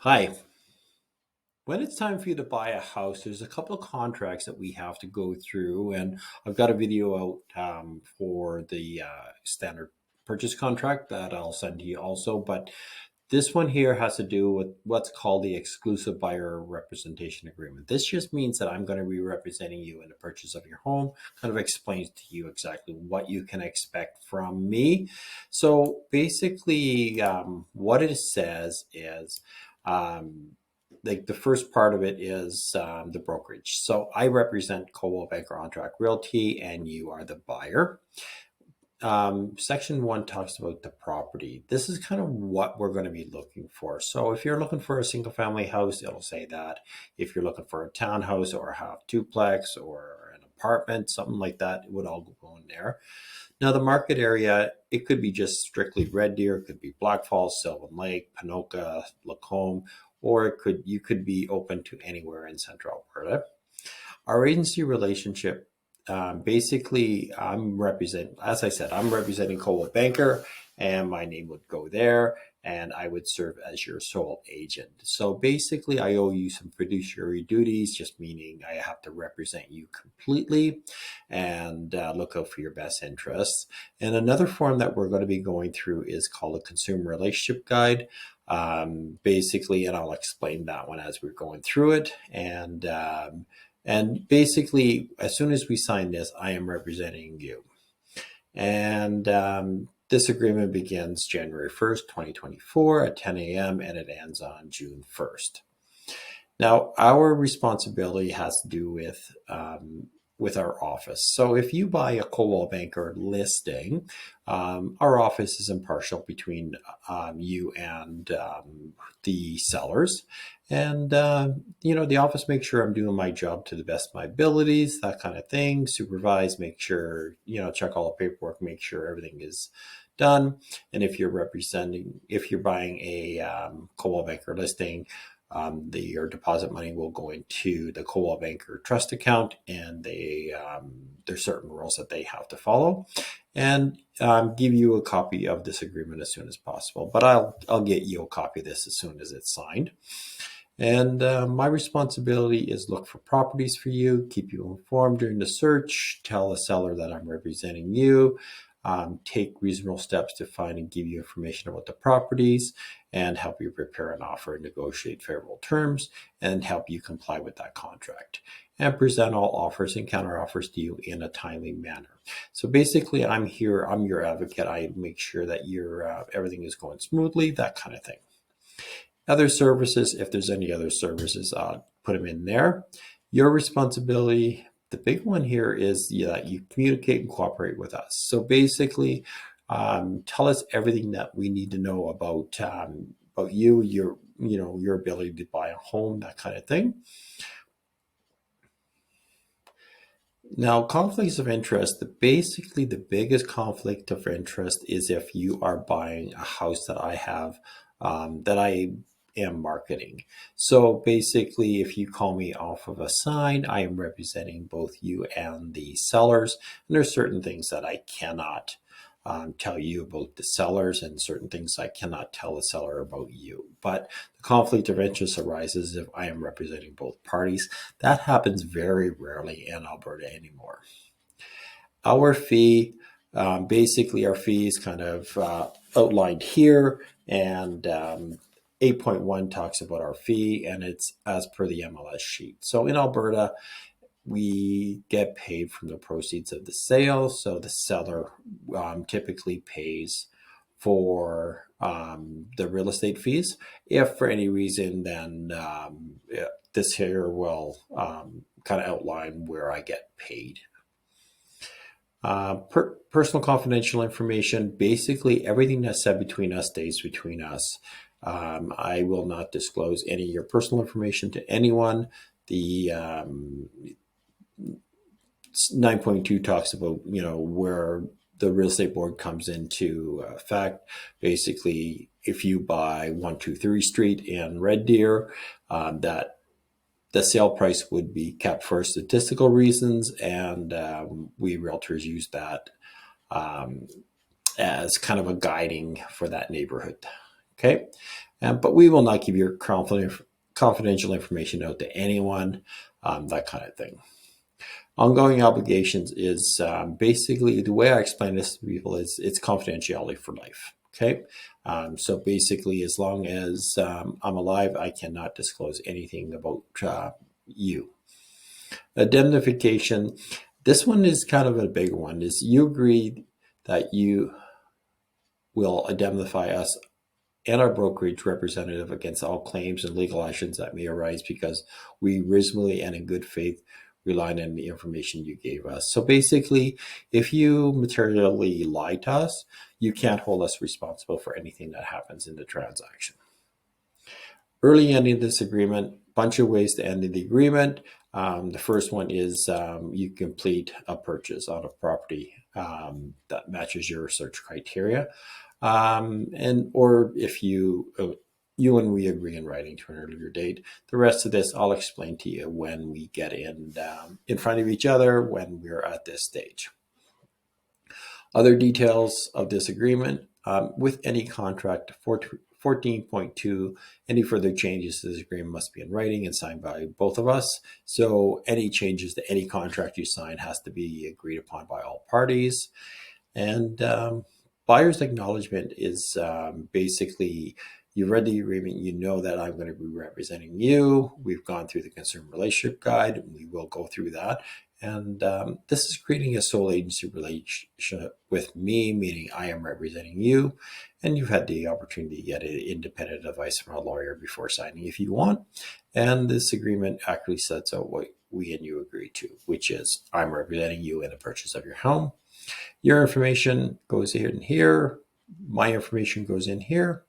Hi. When it's time for you to buy a house, there's a couple of contracts that we have to go through, and I've got a video out for the standard purchase contract that I'll send to you also. But this one here has to do with what's called the exclusive buyer representation agreement. This just means that I'm going to be representing you in the purchase of your home, kind of explains to you exactly what you can expect from me. So basically, what it says is, um, like the first part of it is the brokerage. So I represent Coldwell Banker OnTrack Realty, and you are the buyer. Section 1 talks about the property. This is kind of what we're going to be looking for. So if you're looking for a single family house, it'll say that. If you're looking for a townhouse or a half duplex or an apartment, something like that, it would all go in there. Now, the market area, it could be just strictly Red Deer, it could be Black Falls, Sylvan Lake, Ponoka, Lacombe, or you could be open to anywhere in Central Alberta. Our agency relationship, basically, as I said, I'm representing Coldwell Banker, and my name would go there, and I would serve as your sole agent. So basically, I owe you some fiduciary duties, just meaning I have to represent you completely and look out for your best interests. And another form that we're going to be going through is called a consumer relationship guide. Basically, and I'll explain that one as we're going through it. And basically, as soon as we sign this, I am representing you. And this agreement begins January 1st, 2024 at 10 a.m. and it ends on June 1st. Now, our responsibility has to do with our office. So if you buy a Coldwell Banker listing, our office is impartial between you and the sellers. And, the office makes sure I'm doing my job to the best of my abilities, that kind of thing. Supervise, make sure, check all the paperwork, make sure everything is done. And if you're buying a Coldwell Banker listing, your deposit money will go into the Coldwell Banker trust account, and there's certain rules that they have to follow, and give you a copy of this agreement as soon as possible. But I'll get you a copy of this as soon as it's signed. And my responsibility is look for properties for you, keep you informed during the search, tell the seller that I'm representing you, take reasonable steps to find and give you information about the properties, and help you prepare an offer and negotiate favorable terms, and help you comply with that contract, and present all offers and counteroffers to you in a timely manner. So basically, I'm here, I'm your advocate. I make sure that everything is going smoothly, that kind of thing. Other services, if there's any other services, put them in there. Your responsibility, the big one here is that you communicate and cooperate with us. So basically, tell us everything that we need to know about you, your ability to buy a home, that kind of thing. Now, conflicts of interest, basically the biggest conflict of interest is if you are buying a house that I have, that I am marketing. So basically, if you call me off of a sign, I am representing both you and the sellers. And there's certain things that I cannot tell you about the sellers, and certain things I cannot tell the seller about you. But the conflict of interest arises if I am representing both parties. That happens very rarely in Alberta anymore. Our fee, basically our fee is kind of outlined here, and 8.1 talks about our fee, and it's as per the MLS sheet. So in Alberta, we get paid from the proceeds of the sale. So the seller typically pays for the real estate fees. If for any reason, then this here will kind of outline where I get paid. Personal confidential information, basically everything that's said between us stays between us. I will not disclose any of your personal information to anyone. The 9.2 talks about, where the real estate board comes into effect. Basically, if you buy 123 Street in Red Deer, that the sale price would be kept for statistical reasons, and we realtors use that as kind of a guiding for that neighborhood. Okay. But we will not give your confidential information out to anyone, that kind of thing. Ongoing obligations is basically, the way I explain this to people is it's confidentiality for life. Okay. So basically, as long as I'm alive, I cannot disclose anything about you. Indemnification. This one is kind of a big one. Is you agree that you will indemnify us and our brokerage representative against all claims and legal actions that may arise because we reasonably and in good faith relied on the information you gave us. So basically, if you materially lie to us, you can't hold us responsible for anything that happens in the transaction. Early ending this agreement, bunch of ways to end the agreement. The first one is you complete a purchase on a property that matches your search criteria. Or if you and we agree in writing to an earlier date. The rest of this I'll explain to you when we get in front of each other, when we're at this stage. Other details of this agreement, with any contract, 14.2, any further changes to this agreement must be in writing and signed by both of us. So any changes to any contract you sign has to be agreed upon by all parties. And buyer's acknowledgement is basically, you read the agreement, you know that I'm going to be representing you. We've gone through the consumer relationship guide. We will go through that. And this is creating a sole agency relationship with me, meaning I am representing you. And you've had the opportunity to get independent advice from a lawyer before signing if you want. And this agreement actually sets out what we and you agree to, which is I'm representing you in the purchase of your home. Your information goes in here. My information goes in here.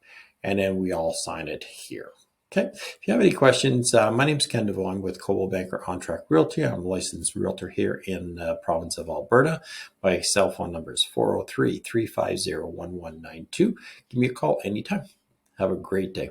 And then we all sign it here. Okay. If you have any questions, my name is Ken Devoe. I'm with Coldwell Banker OnTrack Realty. I'm a licensed realtor here in the province of Alberta. My cell phone number is 403-350-1192. Give me a call anytime. Have a great day.